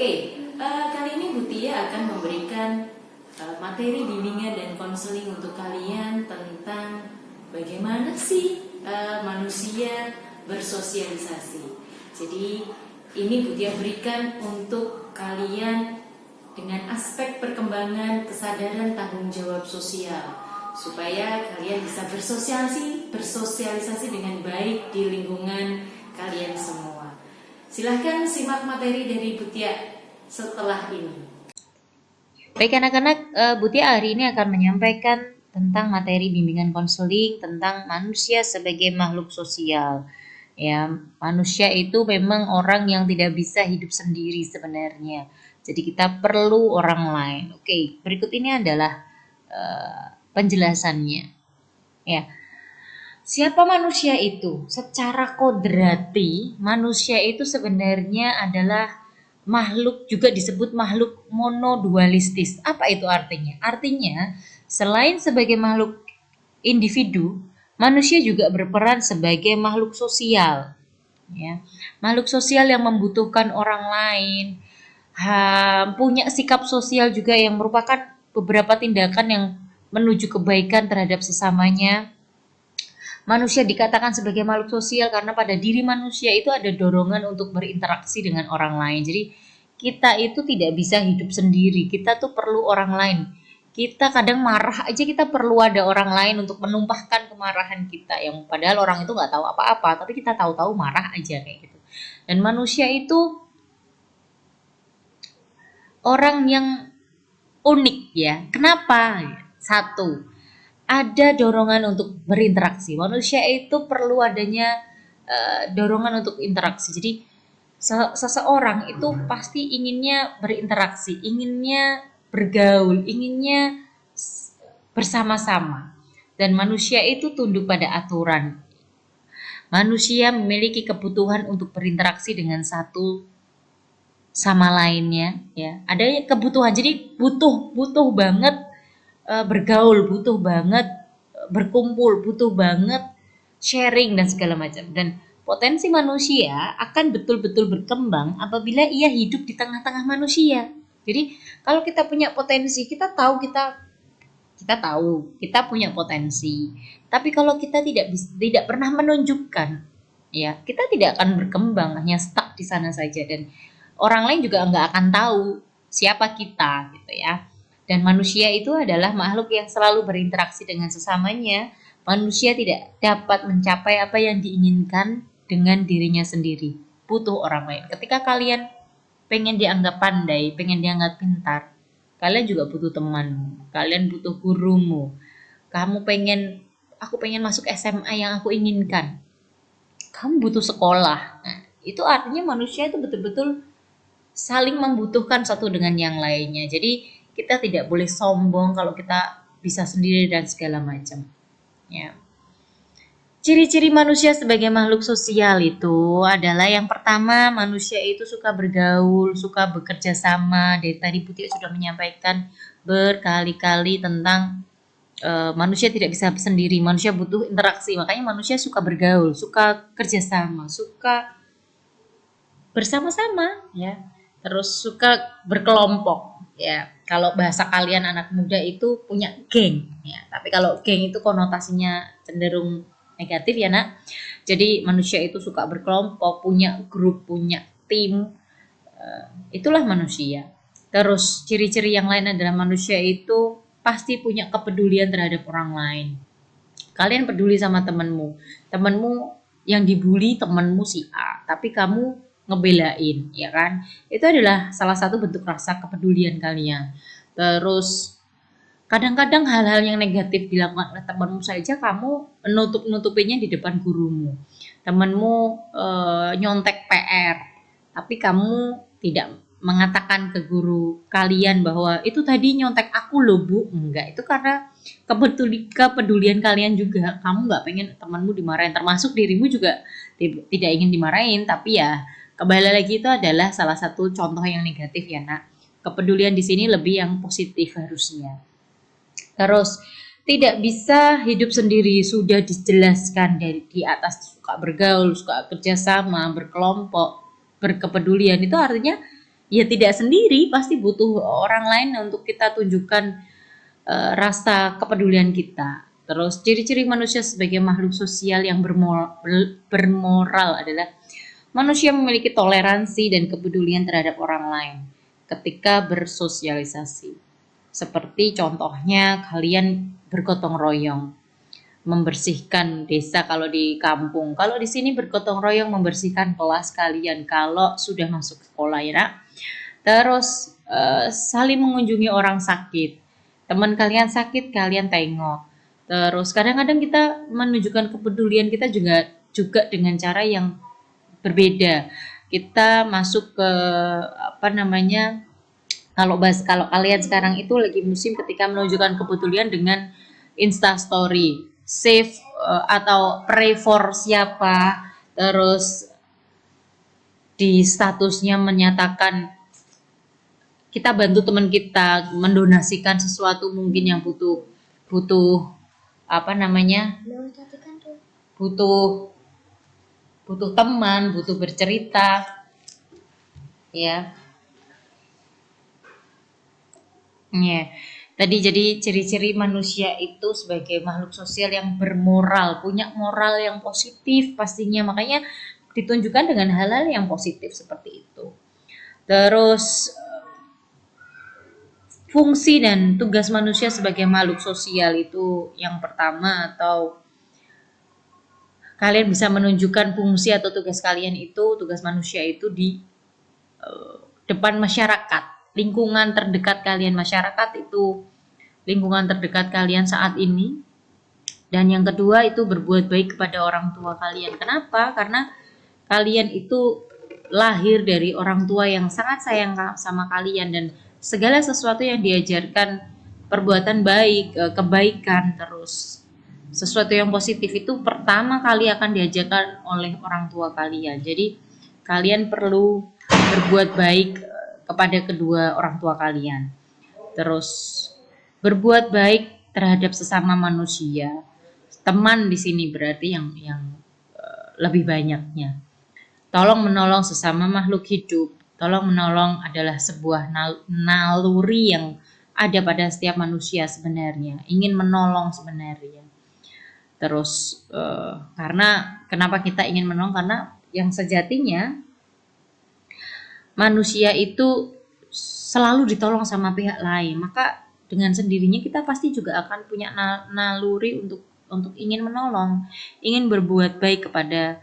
Kali ini Bu Tia akan memberikan materi bimbingan dan konseling untuk kalian tentang bagaimana sih manusia bersosialisasi. Jadi ini Bu Tia berikan untuk kalian dengan aspek perkembangan kesadaran tanggung jawab sosial, supaya kalian bisa bersosialisasi dengan baik di lingkungan kalian semua. Silahkan simak materi dari Bu Tia setelah ini. Baik anak-anak, Bu Tia hari ini akan menyampaikan tentang materi bimbingan konseling tentang manusia sebagai makhluk sosial. Ya, manusia itu memang orang yang tidak bisa hidup sendiri sebenarnya. Jadi kita perlu orang lain. Oke, berikut ini adalah penjelasannya. Ya. Siapa manusia itu? Secara kodrati, manusia itu sebenarnya adalah makhluk, juga disebut makhluk monodualistis. Apa itu artinya? Artinya, selain sebagai makhluk individu, manusia juga berperan sebagai makhluk sosial. Ya. Makhluk sosial yang membutuhkan orang lain, punya sikap sosial juga yang merupakan beberapa tindakan yang menuju kebaikan terhadap sesamanya. Manusia dikatakan sebagai makhluk sosial karena pada diri manusia itu ada dorongan untuk berinteraksi dengan orang lain. Jadi kita itu tidak bisa hidup sendiri, kita tuh perlu orang lain. Kita kadang marah aja kita perlu ada orang lain untuk menumpahkan kemarahan kita, yang padahal orang itu nggak tahu apa-apa, tapi kita tahu-tahu marah aja kayak gitu. Dan manusia itu orang yang unik ya. Kenapa? Satu, ada dorongan untuk berinteraksi. Manusia itu perlu adanya dorongan untuk interaksi. Jadi seseorang itu pasti inginnya berinteraksi, inginnya bergaul, inginnya bersama-sama. Dan manusia itu tunduk pada aturan. Manusia memiliki kebutuhan untuk berinteraksi dengan satu sama lainnya, ya. Ada kebutuhan. Jadi butuh banget bergaul, butuh banget berkumpul, butuh banget sharing dan segala macam. Dan potensi manusia akan betul-betul berkembang apabila ia hidup di tengah-tengah manusia. Jadi kalau kita punya potensi, kita tahu kita punya potensi. Tapi kalau kita tidak pernah menunjukkan, ya, kita tidak akan berkembang, hanya stuck di sana saja, dan orang lain juga nggak akan tahu siapa kita gitu ya. Dan manusia itu adalah makhluk yang selalu berinteraksi dengan sesamanya. Manusia tidak dapat mencapai apa yang diinginkan dengan dirinya sendiri. Butuh orang lain. Ketika kalian pengen dianggap pandai, pengen dianggap pintar, kalian juga butuh teman. Kalian butuh gurumu. Aku pengen masuk SMA yang aku inginkan. Kamu butuh sekolah. Nah, itu artinya manusia itu betul-betul saling membutuhkan satu dengan yang lainnya. Jadi kita tidak boleh sombong kalau kita bisa sendiri dan segala macam. Ya. Ciri-ciri manusia sebagai makhluk sosial itu adalah yang pertama, manusia itu suka bergaul, suka bekerja sama. Dari tadi Putih sudah menyampaikan berkali-kali tentang manusia tidak bisa sendiri, manusia butuh interaksi. Makanya manusia suka bergaul, suka kerjasama, suka bersama-sama, ya. Terus suka berkelompok, ya. Kalau bahasa kalian anak muda itu punya geng, ya. Tapi kalau geng itu konotasinya cenderung negatif ya nak. Jadi manusia itu suka berkelompok, punya grup, punya tim. Itulah manusia. Terus ciri-ciri yang lain adalah manusia itu pasti punya kepedulian terhadap orang lain. Kalian peduli sama temanmu yang dibully temanmu si A, tapi kamu ngebelain, ya kan? Itu adalah salah satu bentuk rasa kepedulian kalian. Terus kadang-kadang hal-hal yang negatif dilakukan oleh temanmu saja kamu nutup-nutupinya di depan gurumu. Temanmu nyontek PR, tapi kamu tidak mengatakan ke guru kalian bahwa itu tadi nyontek aku loh bu. Enggak, itu karena kepedulian kalian juga. Kamu nggak pengen temanmu dimarahin, termasuk dirimu juga tidak ingin dimarahin, tapi ya kembali lagi itu adalah salah satu contoh yang negatif ya nak. Kepedulian di sini lebih yang positif harusnya. Terus tidak bisa hidup sendiri, sudah dijelaskan dari di atas. Suka bergaul, suka kerjasama, berkelompok, berkepedulian, itu artinya ya tidak sendiri, pasti butuh orang lain untuk kita tunjukkan rasa kepedulian kita. Terus ciri-ciri manusia sebagai makhluk sosial yang bermoral adalah manusia memiliki toleransi dan kepedulian terhadap orang lain ketika bersosialisasi. Seperti contohnya kalian bergotong royong membersihkan desa kalau di kampung. Kalau di sini bergotong royong membersihkan kelas kalian kalau sudah masuk sekolah ya nak. Terus saling mengunjungi orang sakit. Teman kalian sakit, kalian tengok. Terus kadang-kadang kita menunjukkan kepedulian kita juga dengan cara yang berbeda. Kita masuk ke apa namanya? Kalau kalian sekarang itu lagi musim ketika menunjukkan kepedulian dengan Insta story, save atau pray for siapa, terus di statusnya menyatakan kita bantu teman kita, mendonasikan sesuatu mungkin yang butuh apa namanya? butuh teman, butuh bercerita, ya. Ya. Tadi jadi ciri-ciri manusia itu sebagai makhluk sosial yang bermoral, punya moral yang positif pastinya, makanya ditunjukkan dengan hal-hal yang positif seperti itu. Terus fungsi dan tugas manusia sebagai makhluk sosial itu yang pertama, atau kalian bisa menunjukkan fungsi atau tugas kalian itu, tugas manusia itu di depan masyarakat, lingkungan terdekat kalian. Masyarakat itu lingkungan terdekat kalian saat ini. Dan yang kedua itu berbuat baik kepada orang tua kalian. Kenapa? Karena kalian itu lahir dari orang tua yang sangat sayang sama kalian, dan segala sesuatu yang diajarkan, perbuatan baik, kebaikan, terus sesuatu yang positif itu pertama kali akan diajarkan oleh orang tua kalian. Jadi kalian perlu berbuat baik kepada kedua orang tua kalian. Terus berbuat baik terhadap sesama manusia. Teman di sini berarti yang lebih banyaknya. Tolong menolong sesama makhluk hidup. Tolong menolong adalah sebuah naluri yang ada pada setiap manusia sebenarnya. Ingin menolong sebenarnya. Terus karena kenapa kita ingin menolong? Karena yang sejatinya manusia itu selalu ditolong sama pihak lain. Maka dengan sendirinya kita pasti juga akan punya naluri untuk ingin menolong, ingin berbuat baik kepada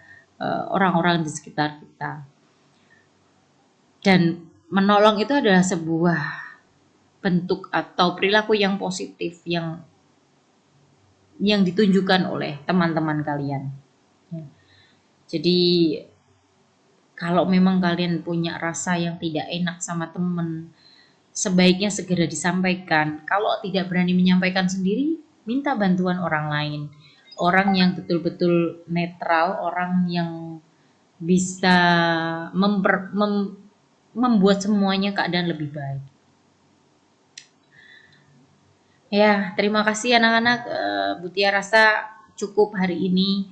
orang-orang di sekitar kita. Dan menolong itu adalah sebuah bentuk atau perilaku yang positif yang ditunjukkan oleh teman-teman kalian. Jadi kalau memang kalian punya rasa yang tidak enak sama teman, sebaiknya segera disampaikan. Kalau tidak berani menyampaikan sendiri, minta bantuan orang lain. Orang yang betul-betul netral, orang yang bisa membuat semuanya keadaan lebih baik. Ya, terima kasih anak-anak. Butia rasa cukup hari ini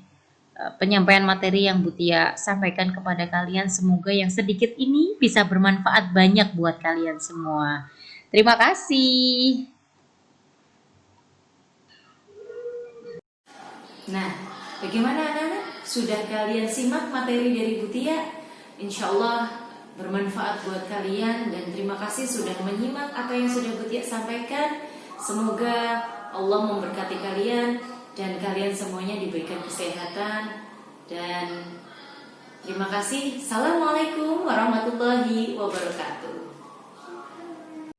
penyampaian materi yang Butia sampaikan kepada kalian. Semoga yang sedikit ini bisa bermanfaat banyak buat kalian semua. Terima kasih. Nah, bagaimana anak-anak? Sudah kalian simak materi dari Butia? Insya Allah bermanfaat buat kalian, dan terima kasih sudah menyimak apa yang sudah Butia sampaikan. Semoga Allah memberkati kalian dan kalian semuanya diberikan kesehatan. Dan terima kasih. Assalamualaikum warahmatullahi wabarakatuh.